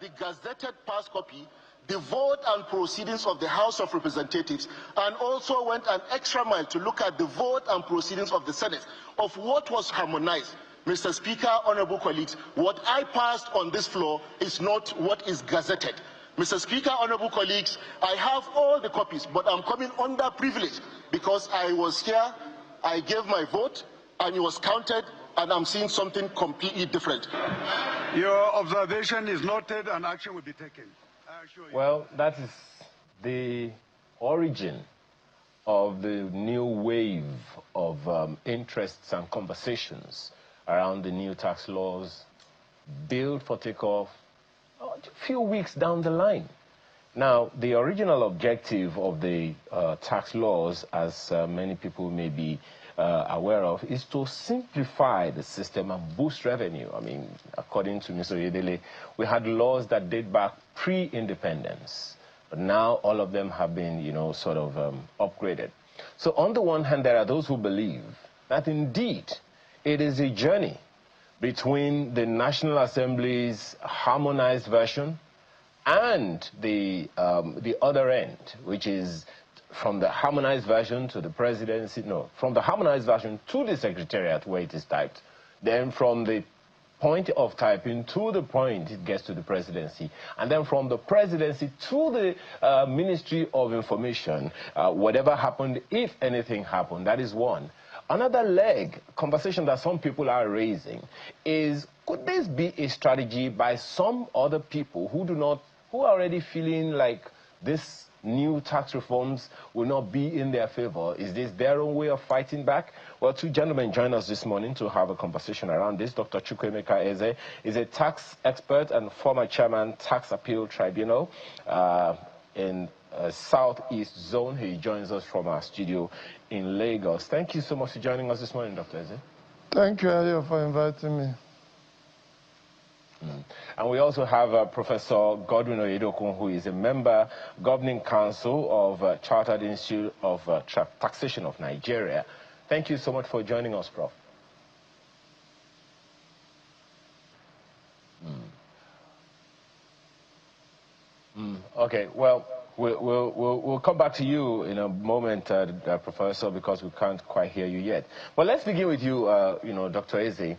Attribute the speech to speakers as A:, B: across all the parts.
A: the gazetted past copy, the vote and proceedings of the House of Representatives, and also went an extra mile to look at the vote and proceedings of the Senate of what was harmonized. Mr. Speaker, honorable colleagues, what I passed on this floor is not what is gazetted. Mr. Speaker, honorable colleagues, I have all the copies, but I'm coming under privilege because I was here, I gave my vote, and it was counted, and I'm seeing something completely different.
B: Your observation is noted and action will be taken.
C: Well, that is the origin of the new wave of interests and conversations around the new tax laws billed for takeoff a few weeks down the line. Now, the original objective of the tax laws, as many people may be aware of, is to simplify the system and boost revenue. I mean, according to Mr. Yedele, we had laws that date back pre-independence, but now all of them have been, sort of upgraded. So on the one hand, there are those who believe that indeed it is a journey between the National Assembly's harmonized version and the other end, which is from the harmonized version to the presidency, from the harmonized version to the secretariat where it is typed, then from the point of typing to the point it gets to the presidency, and then from the presidency to the Ministry of Information, whatever happened, if anything happened, that is one. Another leg, conversation that some people are raising, is could this be a strategy by some other people who are already feeling like this new tax reforms will not be in their favor? Is this their own way of fighting back? Well, two gentlemen joined us this morning to have a conversation around this. Dr. Chukwuemeka Eze is a tax expert and former chairman, Tax Appeal Tribunal in Southeast Zone. He joins us from our studio in Lagos. Thank you so much for joining us this morning, Dr. Eze.
D: Thank you, Ayo, for inviting me.
C: And we also have Professor Godwin Oyedokun, who is a member governing council of Chartered Institute of Taxation of Nigeria. Thank you so much for joining us, Prof. Okay, well, we'll come back to you in a moment, Professor, because we can't quite hear you yet. But let's begin with you, Dr. Eze.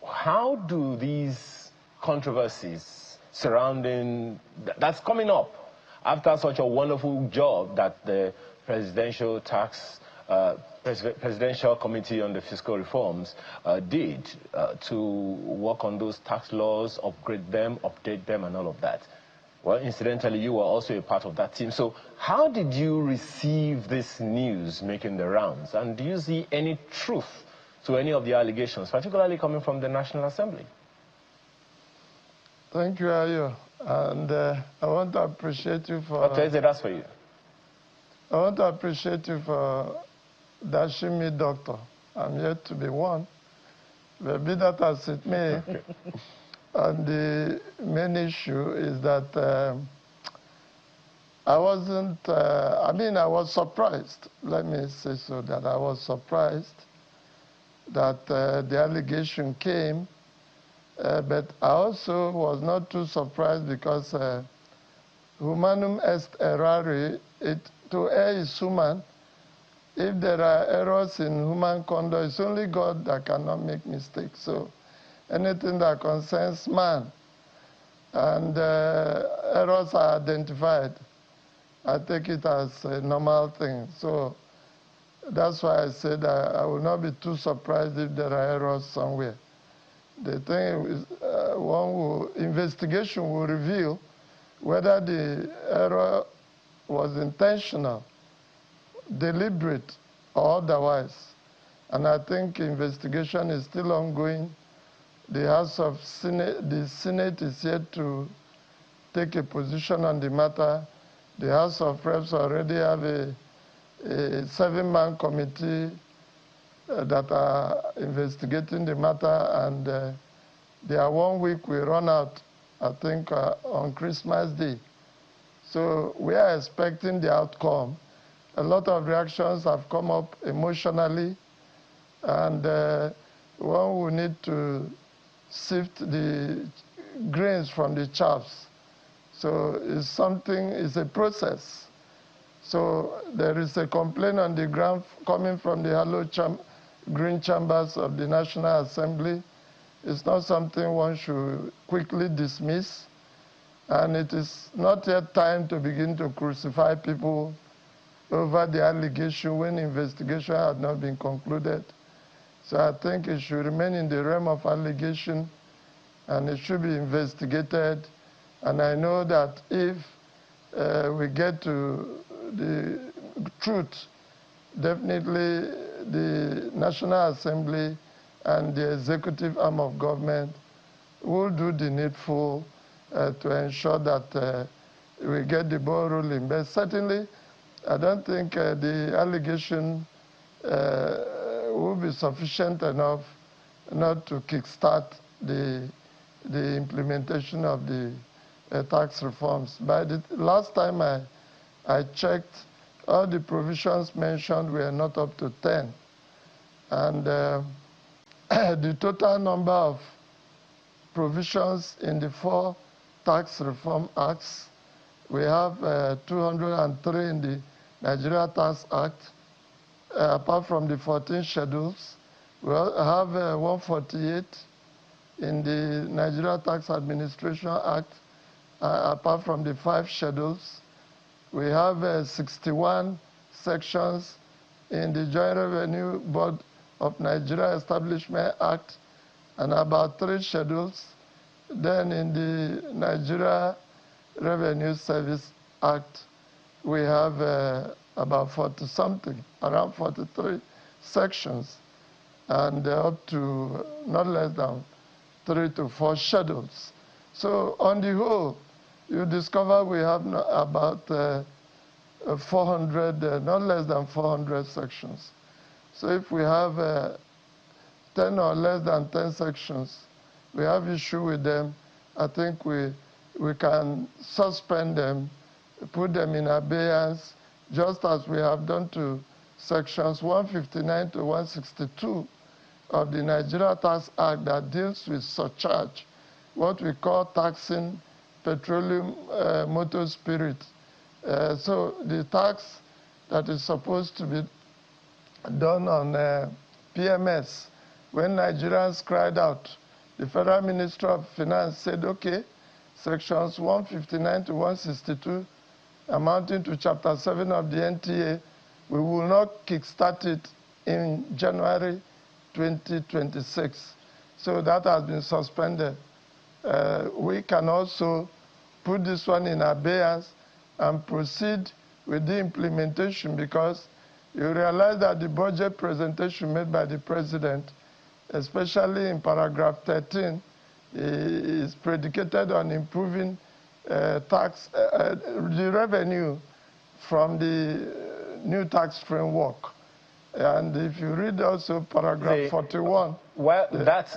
C: How do these controversies surrounding that's coming up after such a wonderful job that the Presidential Committee on the Fiscal Reforms did to work on those tax laws, upgrade them, update them, and all of that? Well, incidentally, you were also a part of that team. So how did you receive this news making the rounds? And do you see any truth to any of the allegations, particularly coming from the National Assembly?
D: Thank you, Ayo. And I want to appreciate you for...
C: Dr. Eze, that's for you.
D: I want to appreciate you for dashing me doctor. I'm yet to be one. But be that as it may,
C: okay.
D: And the main issue is that I wasn't, I was surprised. Let me say so, that I was surprised that the allegation came, but I also was not too surprised because humanum est errare, to err is human. If there are errors in human conduct, it's only God that cannot make mistakes. So anything that concerns man and errors are identified, I take it as a normal thing. So that's why I said I will not be too surprised if there are errors somewhere. The thing is, investigation will reveal whether the error was intentional, deliberate, or otherwise. And I think investigation is still ongoing. The Senate is yet to take a position on the matter. The House of Reps already have a 7-man committee that are investigating the matter, and their 1 week will run out, I think, on Christmas Day. So we are expecting the outcome. A lot of reactions have come up emotionally, and one will need to sift the grains from the chaffs. So it's something, it's a process. So there is a complaint on the ground coming from the hollow green chambers of the National Assembly. It's not something one should quickly dismiss. And it is not yet time to begin to crucify people over the allegation when investigation had not been concluded. So I think it should remain in the realm of allegation and it should be investigated. And I know that if we get to the truth, definitely the National Assembly and the executive arm of government will do the needful to ensure that we get the ball rolling. But certainly, I don't think the allegation will be sufficient enough not to kickstart the implementation of the tax reforms. By the last time I checked, all the provisions mentioned were not up to 10. And the total number of provisions in the 4 tax reform acts, we have 203 in the Nigeria Tax Act, apart from the 14 schedules. We have 148 in the Nigeria Tax Administration Act, apart from the 5 schedules. We have 61 sections in the Joint Revenue Board of Nigeria Establishment Act and about 3 schedules. Then in the Nigeria Revenue Service Act, we have about 40-something, around 43 sections, and up to not less than 3 to 4 schedules. So on the whole, you discover we have about 400, not less than 400 sections. So if we have 10 or less than 10 sections, we have issue with them, I think we can suspend them, put them in abeyance, just as we have done to sections 159 to 162 of the Nigeria Tax Act that deals with surcharge, what we call taxing petroleum motor spirit. So the tax that is supposed to be done on PMS, when Nigerians cried out, the Federal Minister of Finance said, okay, sections 159 to 162, amounting to Chapter 7 of the NTA, we will not kickstart it in January 2026. So that has been suspended. We can also put this one in abeyance and proceed with the implementation, because you realize that the budget presentation made by the President, especially in paragraph 13, is predicated on improving the revenue from the new tax framework. And if you read also paragraph 41.
C: Well,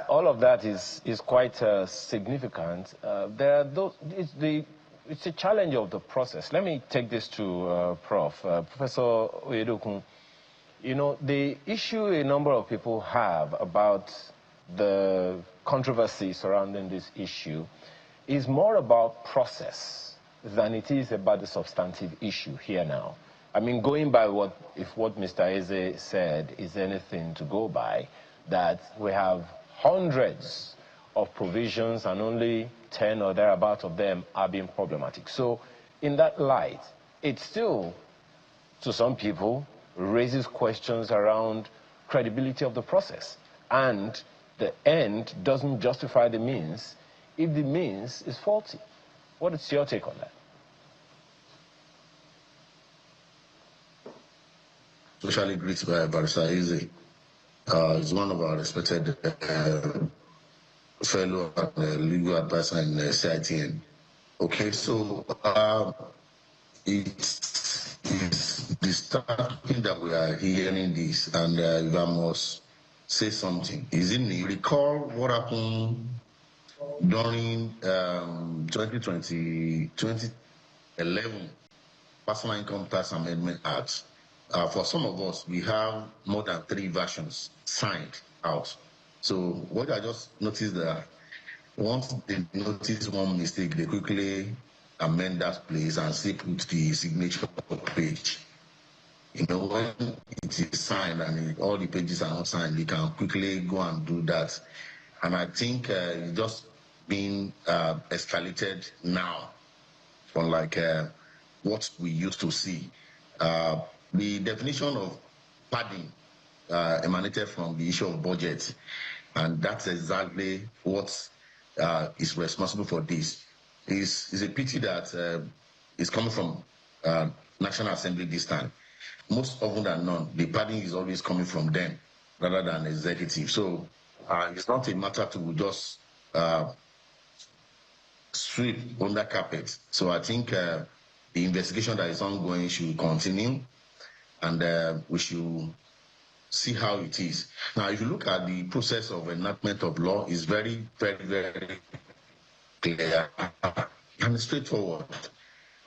C: all of that is quite significant. It's a challenge of the process. Let me take this to Professor Oyedokun. You know, the issue a number of people have about the controversy surrounding this issue is more about process than it is about the substantive issue here now. I mean, going by what Mr. Eze said is anything to go by, that we have hundreds of provisions and only 10 or thereabouts of them are being problematic. So in that light, it still, to some people, raises questions around credibility of the process. And the end doesn't justify the means if the means is faulty. What is your take on that?
E: Especially greeted by Barrister Eze. He's one of our respected fellow and legal advisor in CITN. Okay, so it's disturbing that we are hearing this, and if I must say something, you recall what happened during 2011 Personal Income Tax Amendment Act? For some of us, we have more than 3 versions signed out. So what I just noticed that once they notice one mistake, they quickly amend that place and still put the signature page. You know, when it is signed and all the pages are not signed, they can quickly go and do that. And I think it's just being escalated now from like what we used to see. The definition of padding emanated from the issue of budget, and that's exactly what is responsible for this. It's a pity that it's coming from National Assembly this time. Most often than not, the padding is always coming from them rather than executive. So it's not a matter to just sweep under carpet. So I think the investigation that is ongoing should continue, and we should see how it is. Now, if you look at the process of enactment of law, it's very, very, very clear and straightforward.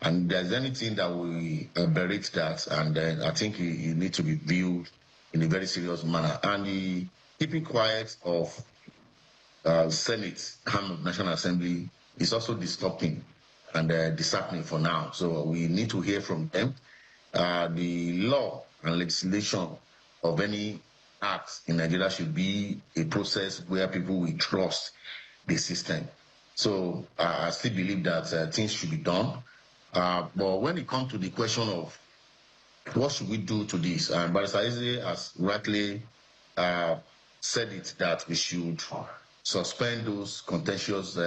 E: And there's anything that will aberrate that, and then I think it needs to be viewed in a very serious manner. And the keeping quiet of Senate, arm of National Assembly, is also disturbing and disheartening for now. So we need to hear from them. The law and legislation of any act in Nigeria should be a process where people will trust the system. So I still believe that things should be done. But when it comes to the question of what should we do to this, Barrister Eze has rightly said it, that we should suspend those contentious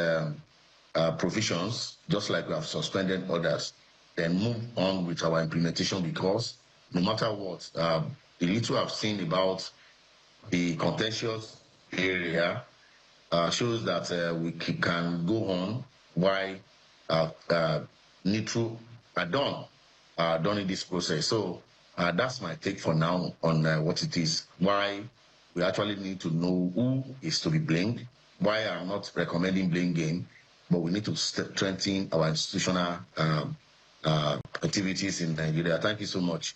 E: provisions, just like we have suspended others, then move on with our implementation, because no matter what, the little I've seen about the contentious area shows that we can go on while neutral are done in this process. So that's my take for now on what it is, why we actually need to know who is to be blamed, why I'm not recommending blame game, but we need to strengthen our institutional activities in Nigeria. Thank you so much.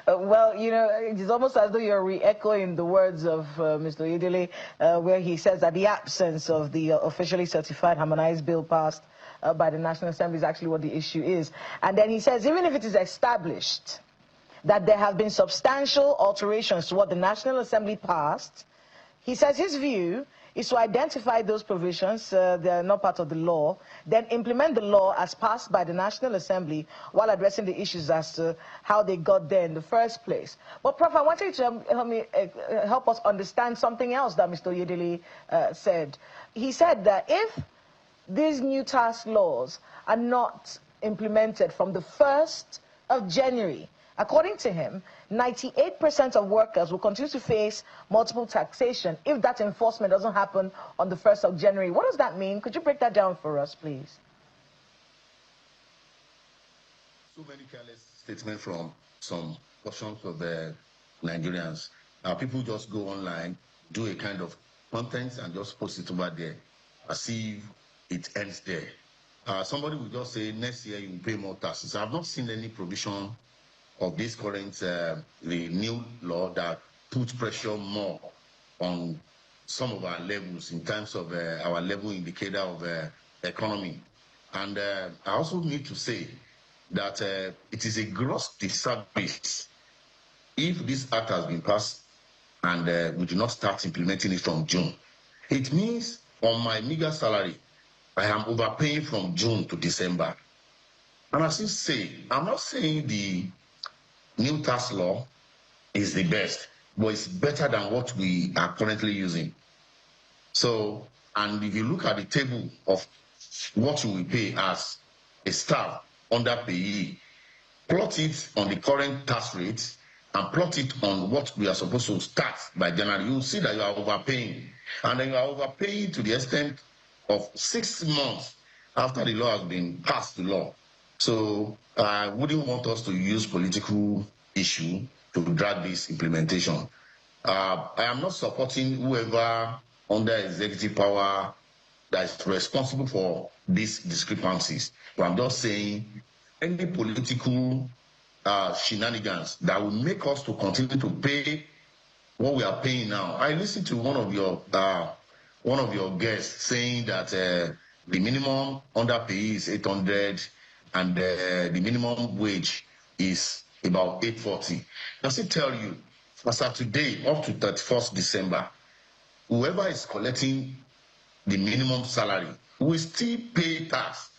F: Well, you know, it's almost as though you're re-echoing the words of Mr. Oyedele, where he says that the absence of the officially certified harmonized bill passed by the National Assembly is actually what the issue is. And then he says, even if it is established that there have been substantial alterations to what the National Assembly passed, he says his view is to identify those provisions, they're not part of the law, then implement the law as passed by the National Assembly while addressing the issues as to how they got there in the first place. But Prof, I wanted you to help us understand something else that Mr. Oyedele said. He said that if these new tax laws are not implemented from the 1st of January, according to him, 98% of workers will continue to face multiple taxation if that enforcement doesn't happen on the 1st of January. What does that mean? Could you break that down for us, please?
E: So many careless statements from some portions of the Nigerians. People just go online, do a kind of content and just post it over there as if it ends there. Somebody will just say, next year you will pay more taxes. I've not seen any provision of this current, the new law that puts pressure more on some of our levels in terms of our level indicator of economy. And I also need to say that it is a gross disservice if this act has been passed and we do not start implementing it from June. It means on my meager salary, I am overpaying from June to December. And I still say, I'm not saying the new tax law is the best, but it's better than what we are currently using. So, and if you look at the table of what you will pay as a staff under payee, plot it on the current tax rate and plot it on what we are supposed to start by January, you will see that you are overpaying. And then you are overpaying to the extent of 6 months after the law has been passed, the law. So I wouldn't want us to use political issue to drag this implementation. I am not supporting whoever under executive power that is responsible for these discrepancies. But I'm just saying any political shenanigans that will make us to continue to pay what we are paying now. I listened to one of your one of your guests saying that the minimum underpay is 800 and the minimum wage is about 840. Does it tell you, as of today, up to 31st December, whoever is collecting the minimum salary will still pay tax,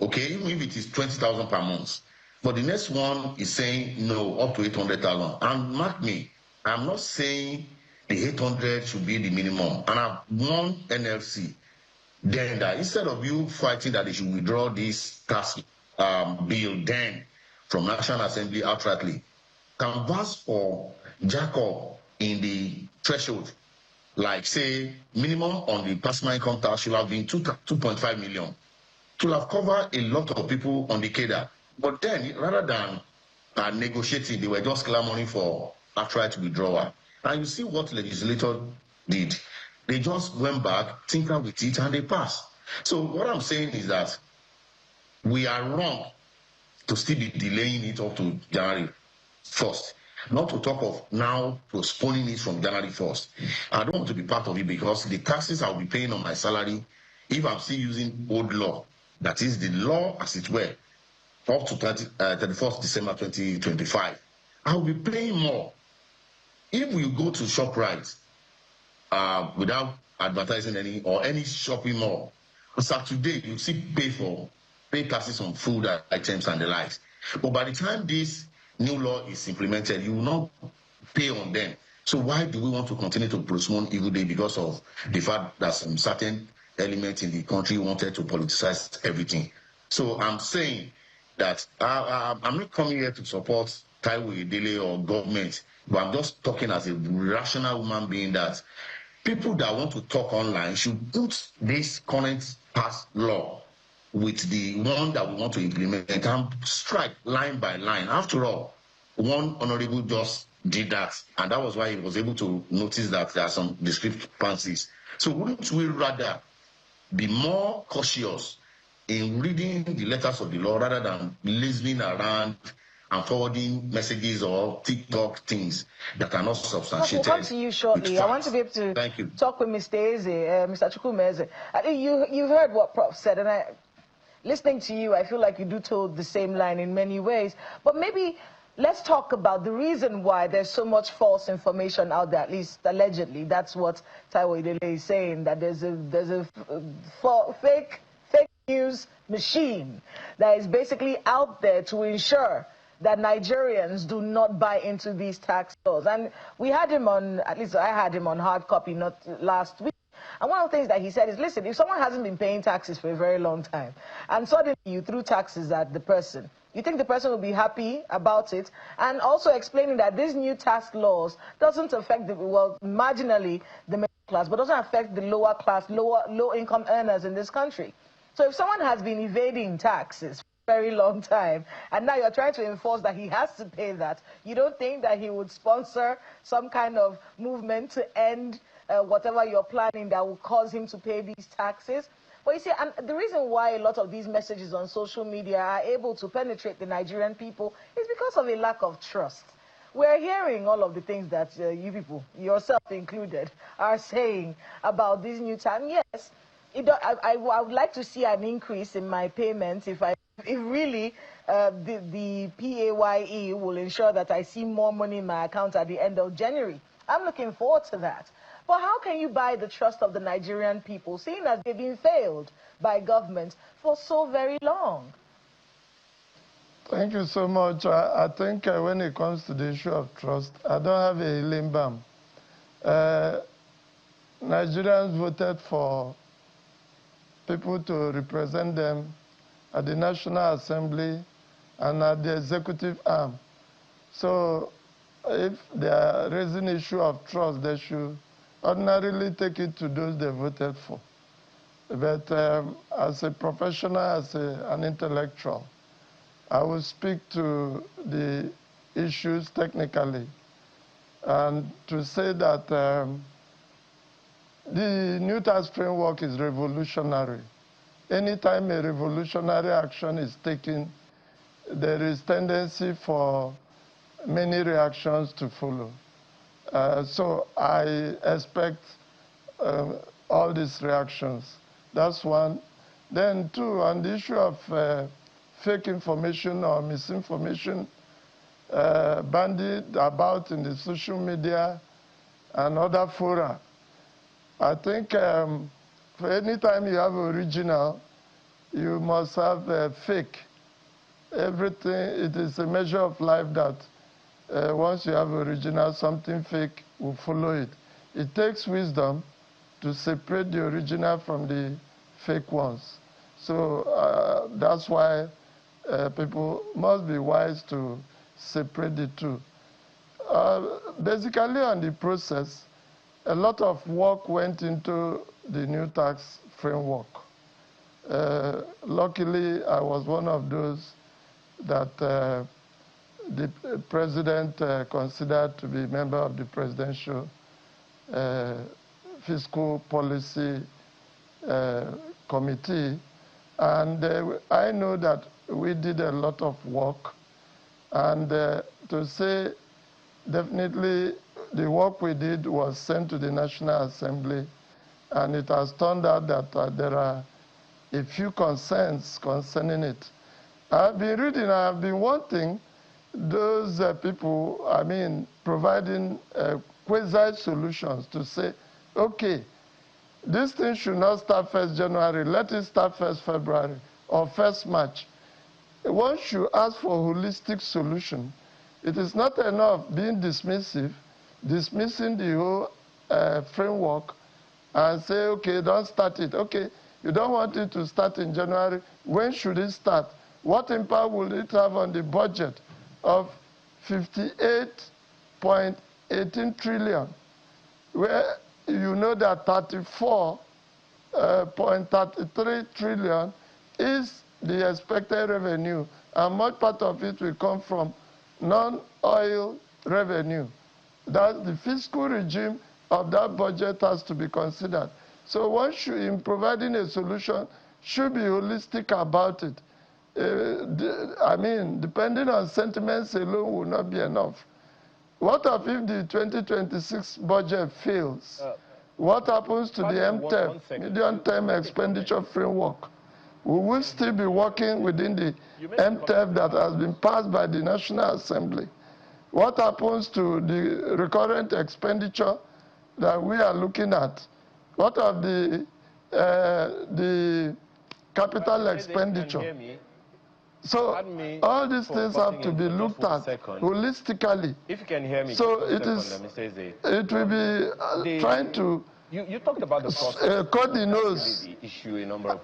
E: okay, even if it is 20,000 per month. But the next one is saying no, up to 800,000. And mark me, I'm not saying the 800 should be the minimum. And I've warned NLC then that instead of you fighting that they should withdraw this tax bill then from National Assembly outrightly, canvass for Jacob in the threshold, like say minimum on the personal income tax should have been 2.5 million to have covered a lot of people on the cadre. But then rather than negotiating, they were just clamoring for outright withdrawal. And you see what legislators did. They just went back, tinkered with it, and they passed. So what I'm saying is that we are wrong to still be delaying it up to January 1st. Not to talk of now postponing it from January 1st. I don't want to be part of it because the taxes I'll be paying on my salary, if I'm still using old law, that is the law as it were, up to 31st December 2025, I'll be paying more. If we go to ShopRite without advertising any shopping mall, as of today, you see pay taxes on food items and the likes. But by the time this new law is implemented, you will not pay on them. So why do we want to continue to postpone evil day because of the fact that some certain elements in the country wanted to politicize everything? So I'm saying that I'm not coming here to support Taiwo Idele or government, but I'm just talking as a rational human being that people that want to talk online should put this current past law with the one that we want to implement and strike line by line. After all, one honorable just did that, and that was why he was able to notice that there are some discrepancies. So wouldn't we rather be more cautious in reading the letters of the law rather than listening around and forwarding messages or TikTok things that are not substantiated?
F: We'll come to you shortly. I want to be able to talk with Mr. Eze, Mr. Chukwumeze. I think you've heard what Prof said, and listening to you, I feel like you do told the same line in many ways. But maybe let's talk about the reason why there's so much false information out there, at least allegedly. That's what Taiwo Idele is saying, that there's a fake news machine that is basically out there to ensure that Nigerians do not buy into these tax laws. And we had him on, at least I had him on hard copy not last week. And one of the things that he said is, listen, if someone hasn't been paying taxes for a very long time, and suddenly you threw taxes at the person, you think the person will be happy about it? And also explaining that these new tax laws doesn't affect marginally the middle class, but doesn't affect the lower class, low-income earners in this country. So if someone has been evading taxes for a very long time, and now you're trying to enforce that he has to pay that, you don't think that he would sponsor some kind of movement to end whatever you're planning that will cause him to pay these taxes? But you see, and the reason why a lot of these messages on social media are able to penetrate the Nigerian people is because of a lack of trust. We're hearing all of the things that you people, yourself included, are saying about these new taxes. Yes, I would like to see an increase in my payments if really the PAYE will ensure that I see more money in my account at the end of January. I'm looking forward to that. But how can you buy the trust of the Nigerian people, seeing as they've been failed by government for so very long?
D: Thank you so much. I think when it comes to the issue of trust, I don't have a limbam. Nigerians voted for people to represent them at the National Assembly and at the executive arm. So if they are raising the issue of trust, they should ordinarily take it to those they voted for. But as a professional, as an intellectual, I will speak to the issues technically and to say that the new tax framework is revolutionary. Anytime a revolutionary action is taken, there is tendency for many reactions to follow. So I expect all these reactions. That's one. Then two, on the issue of fake information or misinformation bandied about in the social media and other fora. I think for any time you have original, you must have fake. Everything, it is a measure of life that once you have original, something fake will follow it. It takes wisdom to separate the original from the fake ones. So that's why people must be wise to separate the two. Basically on the process, a lot of work went into the new tax framework. Luckily, I was one of those that the president considered to be a member of the presidential fiscal policy committee. And I know that we did a lot of work. And to say definitely the work we did was sent to the National Assembly. And it has turned out that there are a few concerns concerning it. I've been reading, I've been wanting those people, I mean, providing quasi-solutions to say, okay, this thing should not start 1st January, let it start 1st February or 1st March. One should ask for a holistic solution. It is not enough being dismissive, dismissing the whole framework and say, okay, don't start it. Okay, you don't want it to start in January. When should it start? What impact will it have on the budget of 58.18 trillion, where you know that 34.33 trillion is the expected revenue, and much part of it will come from non-oil revenue. That the fiscal regime of that budget has to be considered. So one should, in providing a solution, should be holistic about it. I mean, depending on sentiments alone will not be enough. What if the 2026 budget fails? What happens to the MTEF, medium-term expenditure framework? We will still be working within the MTEF that has been passed by the National Assembly. What happens to the recurrent expenditure that we are looking at? What of the capital expenditure? So all these things have to be looked at holistically.
C: If you can hear me,
D: so it will be trying to
C: you talked about the process.
D: cut the nose
C: issue a number of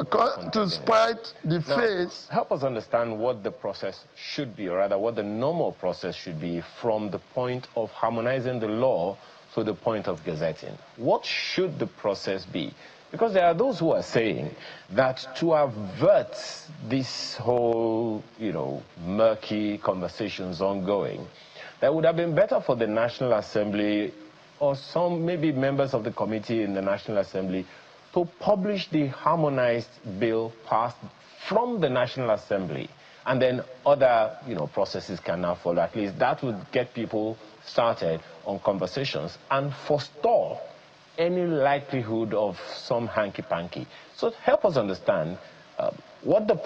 D: to spite the face.
C: Help us understand what the process should be, or rather what the normal process should be from the point of harmonizing the law to the point of gazetting. What should the process be? Because there are those who are saying that to avert this whole, murky conversations ongoing, that would have been better for the National Assembly or some maybe members of the committee in the National Assembly to publish the harmonized bill passed from the National Assembly, and then other processes can now follow. At least that would get people started on conversations and forestall any likelihood of some hanky-panky. So help us understand what the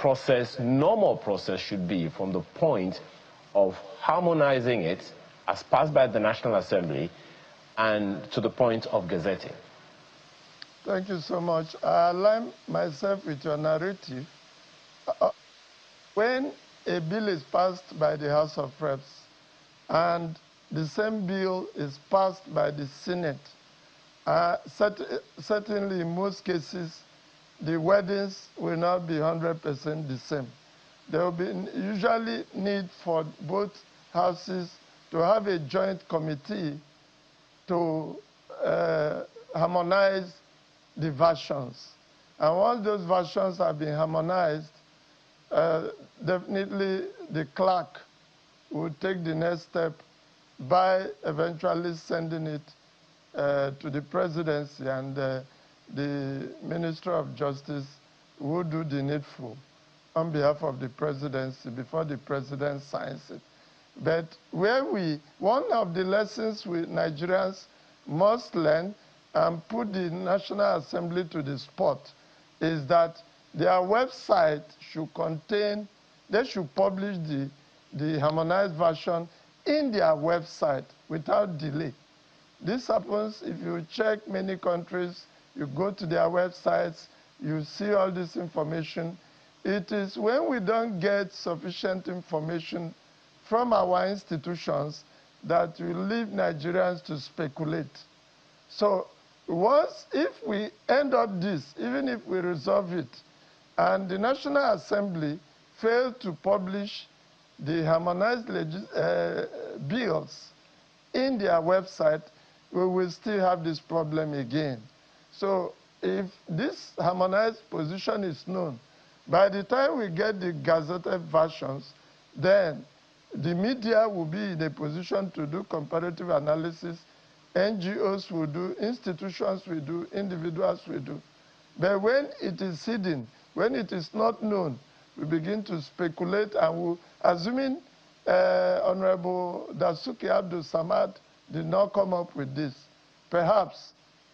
C: normal process should be from the point of harmonizing it as passed by the National Assembly and to the point of gazetting.
D: Thank you so much. I align myself with your narrative. When a bill is passed by the House of Reps and the same bill is passed by the Senate, certainly in most cases, the wordings will not be 100% the same. There will be usually need for both houses to have a joint committee to harmonize the versions. And once those versions have been harmonized, definitely the clerk will take the next step by eventually sending it to the presidency, and the Minister of Justice will do the needful on behalf of the presidency before the president signs it. But one of the lessons we Nigerians must learn and put the National Assembly to the spot is that their website should contain, they should publish the harmonized version in their website without delay. This happens if you check many countries, you go to their websites, you see all this information. It is when we don't get sufficient information from our institutions that we leave Nigerians to speculate. So if we end up this, even if we resolve it, and the National Assembly failed to publish the harmonized bills in their website, we will still have this problem again. So if this harmonized position is known, by the time we get the gazetted versions, then the media will be in a position to do comparative analysis, NGOs will do, institutions will do, individuals will do. But when it is hidden, when it is not known, we begin to speculate, and assuming Honorable Dasuki Abdul Samad did not come up with this, perhaps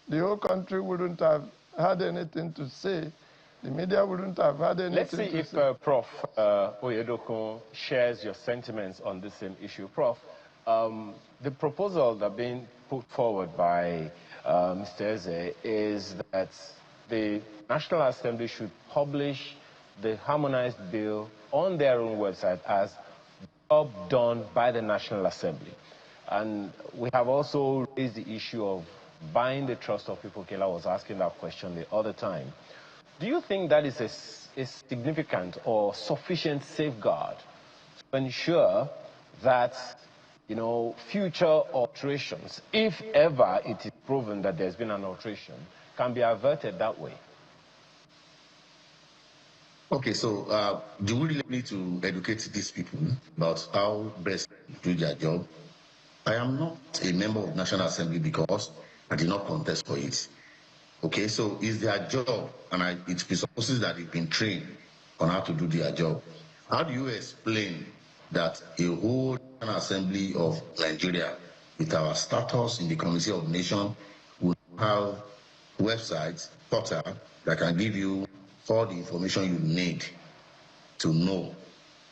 D: the whole country wouldn't have had anything to say. The media wouldn't have had anything to say.
C: Let's see if Prof. Oyedokun shares your sentiments on this same issue. Prof, the proposal that being put forward by Mr. Eze is that the National Assembly should publish the harmonized bill on their own website as job done by the National Assembly. And we have also raised the issue of buying the trust of people. Kela was asking that question the other time. Do you think that is a significant or sufficient safeguard to ensure that, you know, future alterations, if ever it is proven that there's been an alteration, can be averted that way?
E: Okay, so do we really need to educate these people about how best to do their job? I am not a member of National Assembly because I did not contest for it. Okay, so it's their job, and it presupposes that they've been trained on how to do their job. How do you explain that a whole National Assembly of Nigeria, with our status in the Committee of Nations, will have websites, portal that can give you all the information you need to know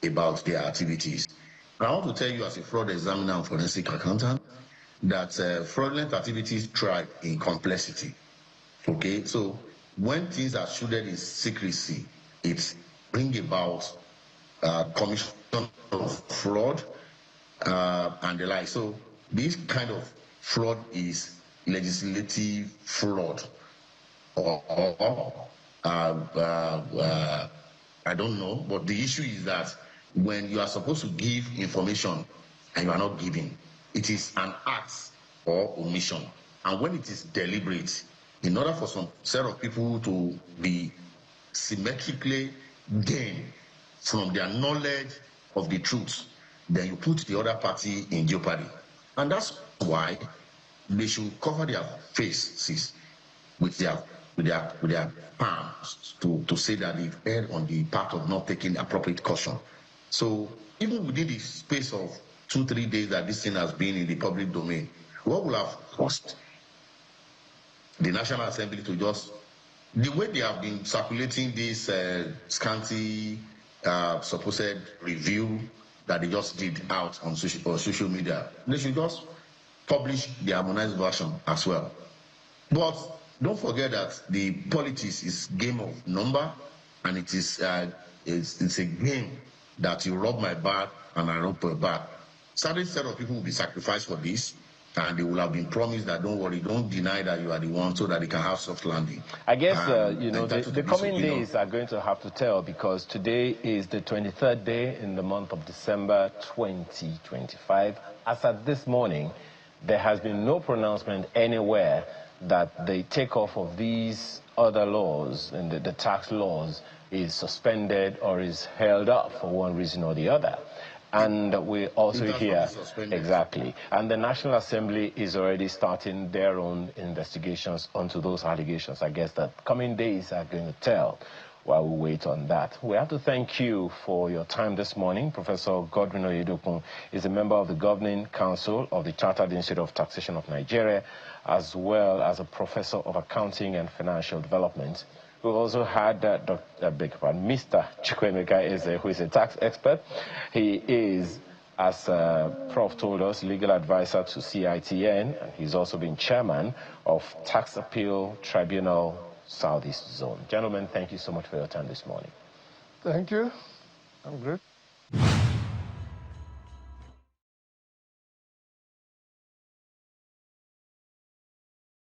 E: about their activities? I want to tell you, as a fraud examiner and forensic accountant, that fraudulent activities thrive in complexity. Okay, so when things are shrouded in secrecy, it brings about commission of fraud and the like. So this kind of fraud is legislative fraud, or I don't know, but the issue is that when you are supposed to give information and you are not giving, it is an act or omission. And when it is deliberate, in order for some set of people to be symmetrically gain from their knowledge of the truth, then you put the other party in jeopardy. And that's why they should cover their faces with their palms to say that they've erred on the part of not taking appropriate caution. So even within the space of 2-3 days that this thing has been in the public domain, what will have cost the National Assembly to just, the way they have been circulating this scanty supposed review that they just did out on social media, they should just publish the harmonized version as well. But don't forget that the politics is game of number, and it is it's a game that you rub my back and I rub your back. Certain set of people will be sacrificed for this, and they will have been promised that don't worry, don't deny that you are the one, so that they can have soft landing.
C: I guess you know, the coming days are going to have to tell, because today is the 23rd day in the month of December 2025. As at this morning, there has been no pronouncement anywhere that the takeoff of these other laws and the tax laws is suspended or is held up for one reason or the other. And we also hear, exactly, and the National Assembly is already starting their own investigations onto those allegations. I guess that coming days are going to tell while we wait on that. We have to thank you for your time this morning. Professor Godwin Oyedokun is a member of the Governing Council of the Chartered Institute of Taxation of Nigeria, as well as a professor of accounting and financial development. We've also had Mr. Chukwuemeka Eze, who is a tax expert. He is, as Prof told us, legal advisor to CITN, and he's also been chairman of Tax Appeal Tribunal Southeast Zone. Gentlemen, thank you so much for your time this morning.
D: Thank you. I'm great.